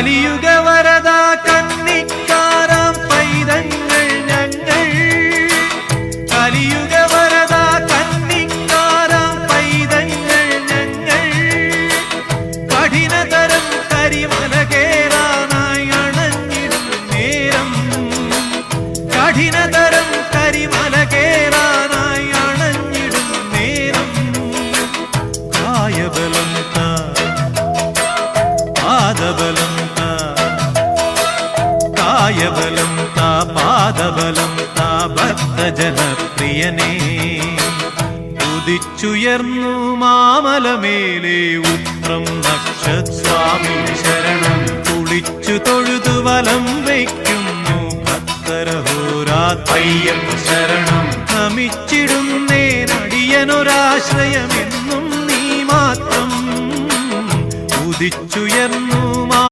കലിയുഗ വരദ കന്നിക്കാരാം പൈതങ്ങൾ ഞങ്ങൾ കലിയുഗ വരദ കന്നിക്കാരാം പൈതങ്ങൾ ഞങ്ങൾ കഠിനതരം കരിമല കേറാനായി അണഞ്ഞിടും നേരം കഠിനതരം കരിമല കേറാനായി അണഞ്ഞിടും നേരം കായബലം പാദബലം കായബലം പാദബലം ഭക്തജനപ്രിയനേ ഉദിച്ചുയർന്നു മാമലമേലെ ഉത്രം നക്ഷസ്വാമി ശരണം കുളിച്ചു തൊഴുതു വലം വയ്ക്കുന്നു ഭക്തരഹോരാത്രയ്യപ്പ ശരണം നമിച്ചിടുന്നേനടിയനൊരാശ്രയമെന്നും നീ മാത്രം ഉദിച്ചുയർന്നു